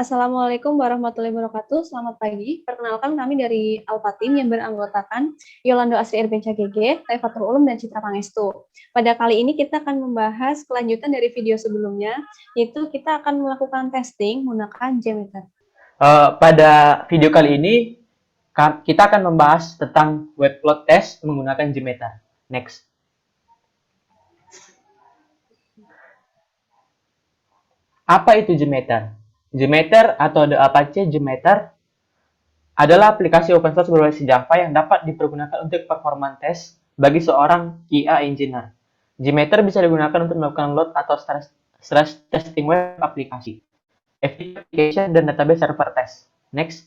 Assalamualaikum warahmatullahi wabarakatuh. Selamat pagi. Perkenalkan kami dari Alpha Team yang beranggotakan Yolando Asri Irbenca GG, Taifatul Ulum, dan Citra Pangestu. Pada kali ini kita akan membahas kelanjutan dari video sebelumnya, yaitu kita akan melakukan testing menggunakan JMeter. Pada video kali ini kita akan membahas tentang web plot test menggunakan JMeter. Next. Apa itu JMeter? JMeter atau The Apache JMeter adalah aplikasi open source berbasis Java yang dapat dipergunakan untuk performance test bagi seorang QA engineer. JMeter bisa digunakan untuk melakukan load atau stress testing web aplikasi, application, dan database server test. Next.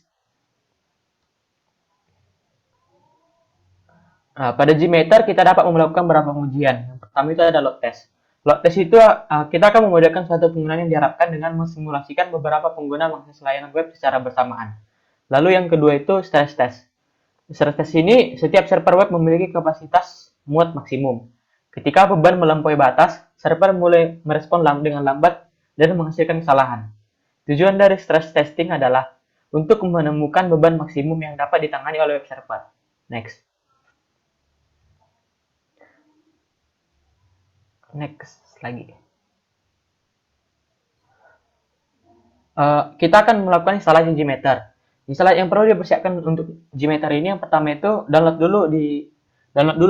Pada JMeter kita dapat melakukan beberapa pengujian. Yang pertama itu ada load test. Load test itu kita akan memudahkan suatu penggunaan yang diharapkan dengan mensimulasikan beberapa pengguna mengakses layanan web secara bersamaan. Lalu yang kedua itu stress test. Stress test ini setiap server web memiliki kapasitas muat maksimum. Ketika beban melampaui batas, server mulai merespon dengan lambat dan menghasilkan kesalahan. Tujuan dari stress testing adalah untuk menemukan beban maksimum yang dapat ditangani oleh web server. Next. Next lagi. Kita akan melakukan instalasi JMeter. Instalasi yang perlu dipersiapkan untuk JMeter ini yang pertama itu download dulu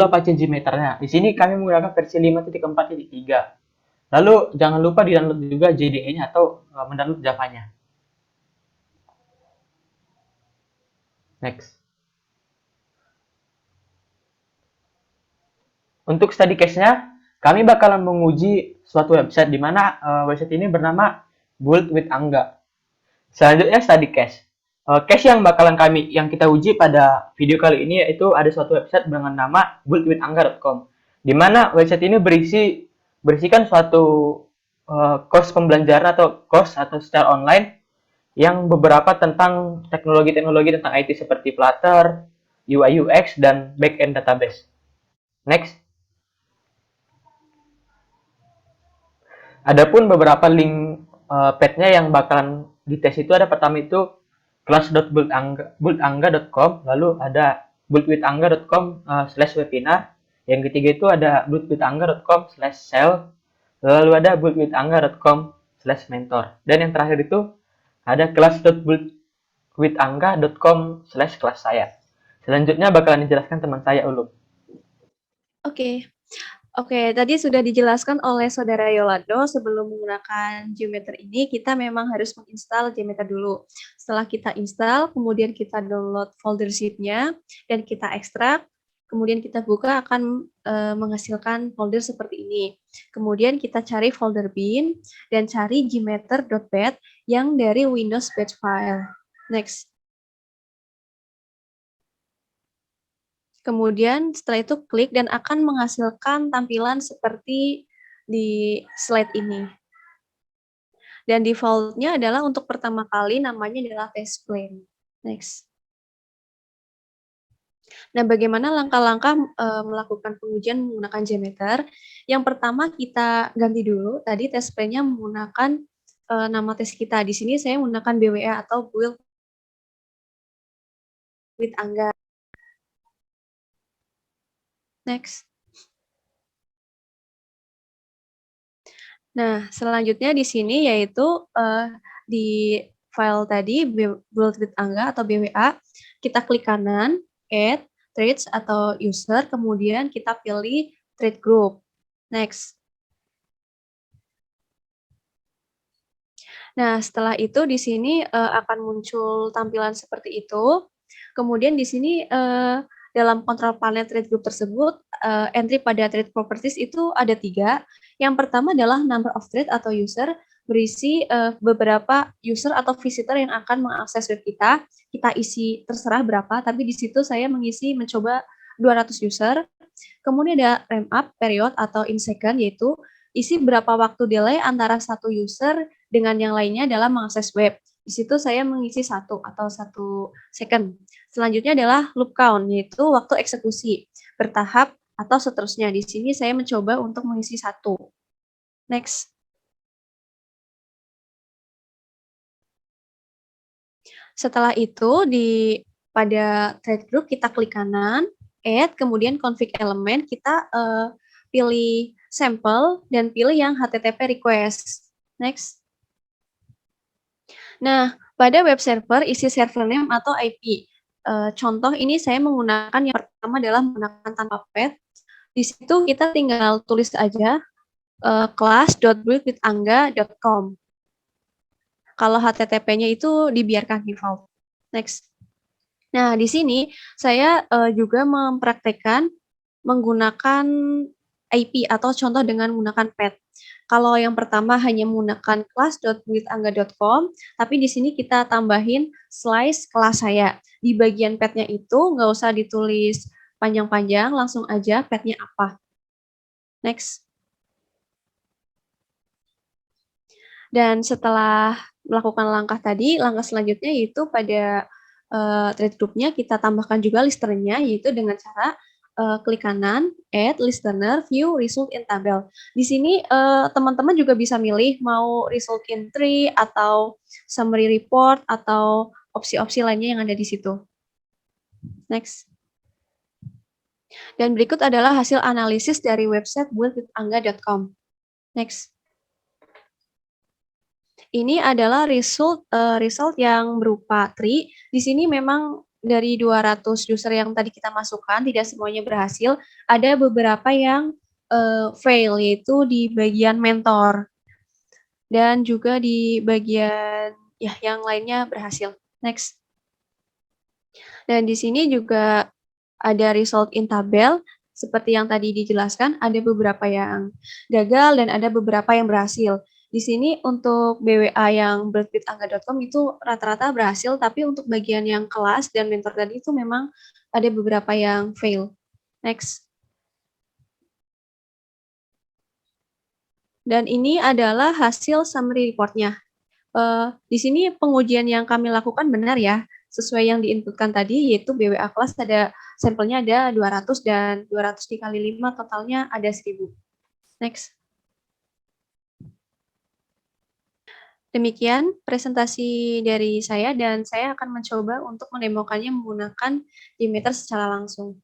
Apache JMeternya. Di sini kami menggunakan versi 5.4.3. Lalu jangan lupa di-download juga JDE-nya atau mendownload Java-nya. Next. Untuk study case-nya, kami bakalan menguji suatu website di mana website ini bernama Build with Angga. Selanjutnya study case. Case yang yang kita uji pada video kali ini yaitu ada suatu website dengan nama buildwithangga.com, di mana website ini berisikan suatu course pembelajaran atau course atau secara online yang beberapa tentang teknologi-teknologi tentang IT seperti Flutter, UI UX, dan backend database. Next. Adapun beberapa link page-nya yang bakalan dites itu ada pertama itu class.buildangga.com, lalu ada buildwithangga.com/webinar, yang ketiga itu ada buildwithangga.com/sell, lalu ada buildwithangga.com/mentor, dan yang terakhir itu ada class.buildwithangga.com/kelas saya. Selanjutnya bakalan dijelaskan teman saya Ulum. Oke, tadi sudah dijelaskan oleh Saudara Yolando, sebelum menggunakan JMeter ini, kita memang harus menginstal JMeter dulu. Setelah kita install, kemudian kita download folder zip-nya, dan kita ekstrak, kemudian kita buka akan menghasilkan folder seperti ini. Kemudian kita cari folder bin, dan cari jmeter.bat yang dari Windows batch file. Next. Kemudian setelah itu klik dan akan menghasilkan tampilan seperti di slide ini. Dan default-nya adalah untuk pertama kali namanya adalah test plan. Next. Nah, bagaimana langkah-langkah melakukan pengujian menggunakan JMeter? Yang pertama kita ganti dulu, tadi test plan-nya menggunakan nama tes kita. Di sini saya menggunakan BWA atau Build with Angga. Next. Nah, selanjutnya di sini yaitu di file tadi build with Angga atau BWA, kita klik kanan, add, threads atau user, kemudian kita pilih thread group. Next. Nah, setelah itu di sini akan muncul tampilan seperti itu. Kemudian di sini dalam control panel thread group tersebut, entry pada thread properties itu ada 3. Yang pertama adalah number of thread atau user, berisi beberapa user atau visitor yang akan mengakses web kita. Kita isi terserah berapa, tapi di situ saya mencoba 200 user. Kemudian ada ramp up period atau in second, yaitu isi berapa waktu delay antara satu user dengan yang lainnya dalam mengakses web. Di situ saya mengisi 1 atau 1 second. Selanjutnya adalah loop count, yaitu waktu eksekusi bertahap atau seterusnya. Di sini saya mencoba untuk mengisi 1. Next. Setelah itu pada thread group kita klik kanan, add, kemudian config element, kita pilih sampel dan pilih yang HTTP request. Next. Nah, pada web server isi server name atau IP. Contoh ini saya menggunakan yang pertama adalah menggunakan tanpa path. Di situ kita tinggal tulis aja class.buildwithangga.com. Kalau HTTP-nya itu dibiarkan default. Next. Nah, di sini saya juga mempraktekkan menggunakan IP atau contoh dengan menggunakan path. Kalau yang pertama hanya menggunakan class.withangga.com, tapi di sini kita tambahin slice kelas saya. Di bagian path-nya itu nggak usah ditulis panjang-panjang, langsung aja path-nya apa. Next. Dan setelah melakukan langkah tadi, langkah selanjutnya yaitu pada thread group-nya kita tambahkan juga listener-nya, yaitu dengan cara klik kanan, add listener, view result in table. Di sini teman-teman juga bisa milih mau result in tree atau summary report atau opsi-opsi lainnya yang ada di situ. Next. Dan berikut adalah hasil analisis dari website buildwithangga.com. Next. Ini adalah result yang berupa tree. Di sini memang dari 200 user yang tadi kita masukkan, tidak semuanya berhasil. Ada beberapa yang fail, yaitu di bagian mentor. Dan juga di bagian yang lainnya berhasil. Next. Dan di sini juga ada result in tabel. Seperti yang tadi dijelaskan, ada beberapa yang gagal dan ada beberapa yang berhasil. Di sini untuk BWA yang buildwithangga.com itu rata-rata berhasil, tapi untuk bagian yang kelas dan mentor tadi itu memang ada beberapa yang fail. Next. Dan ini adalah hasil summary report-nya. Di sini pengujian yang kami lakukan benar ya, sesuai yang diinputkan tadi, yaitu BWA kelas ada sampelnya ada 200 dan 200 dikali 5 totalnya ada 1000. Next. Demikian presentasi dari saya dan saya akan mencoba untuk mendemokannya menggunakan Jmeter secara langsung.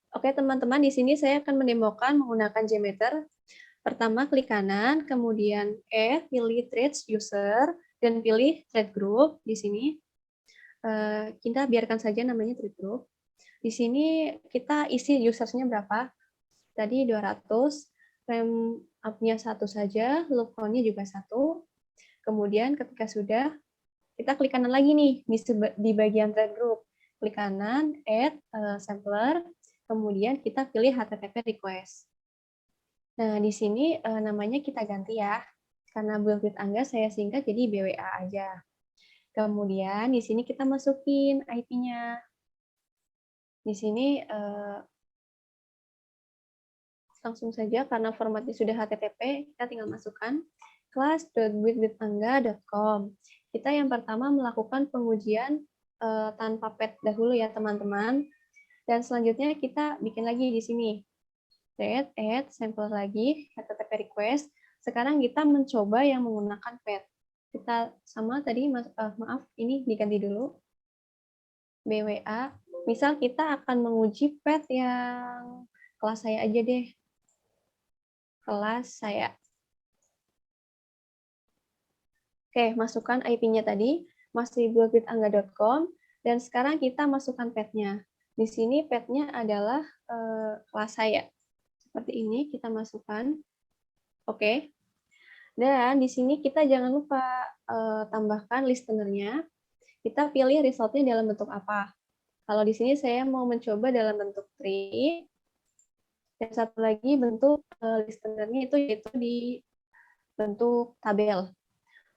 Oke teman-teman, di sini saya akan mendemokan menggunakan Jmeter. Pertama klik kanan, kemudian pilih threads user dan pilih thread group di sini. Kita biarkan saja namanya thread group. Di sini kita isi usersnya berapa? Tadi 200, frame up-nya 1 saja, loop count-nya juga 1. Kemudian ketika sudah, kita klik kanan lagi nih di bagian thread group. Klik kanan, add sampler, kemudian kita pilih HTTP request. Nah, di sini namanya kita ganti ya. Karena build with Angga saya singkat jadi BWA aja. Kemudian di sini kita masukin IP-nya. Di sini langsung saja karena formatnya sudah HTTP, kita tinggal masukkan class.buildwithangga.com. Kita yang pertama melakukan pengujian tanpa path dahulu ya teman-teman. Dan selanjutnya kita bikin lagi di sini. Add sampel lagi, HTTP request. Sekarang kita mencoba yang menggunakan path. Kita sama tadi, maaf, ini diganti dulu. BWA. Misal kita akan menguji path yang kelas saya aja deh. Kelas saya. Oke, masukkan IP-nya tadi, masih buildwithangga.com, dan sekarang kita masukkan path-nya. Di sini path-nya adalah kelas saya. Seperti ini, kita masukkan. Oke. Dan di sini kita jangan lupa tambahkan listener-nya. Kita pilih result-nya dalam bentuk apa. Kalau di sini saya mau mencoba dalam bentuk tree, dan satu lagi bentuk listener-nya itu yaitu di bentuk tabel.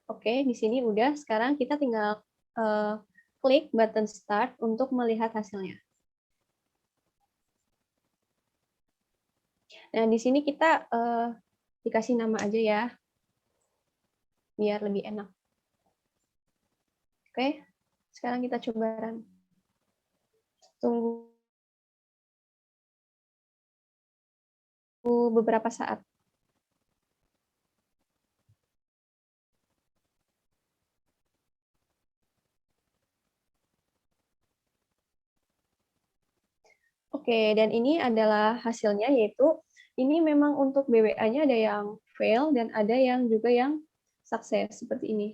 Oke, di sini udah. Sekarang kita tinggal klik button start untuk melihat hasilnya. Nah, di sini kita dikasih nama aja ya, biar lebih enak. Oke, sekarang kita coba run. Tunggu beberapa saat. Oke, dan ini adalah hasilnya, yaitu ini memang untuk BWA-nya ada yang fail dan ada yang juga yang sukses seperti ini.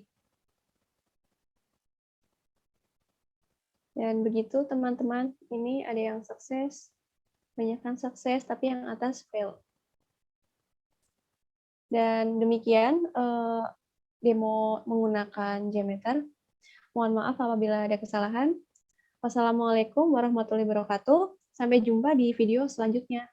Dan begitu teman-teman, ini ada yang sukses, banyak yang sukses, tapi yang atas fail. Dan demikian demo menggunakan Jmeter. Mohon maaf apabila ada kesalahan. Wassalamualaikum warahmatullahi wabarakatuh. Sampai jumpa di video selanjutnya.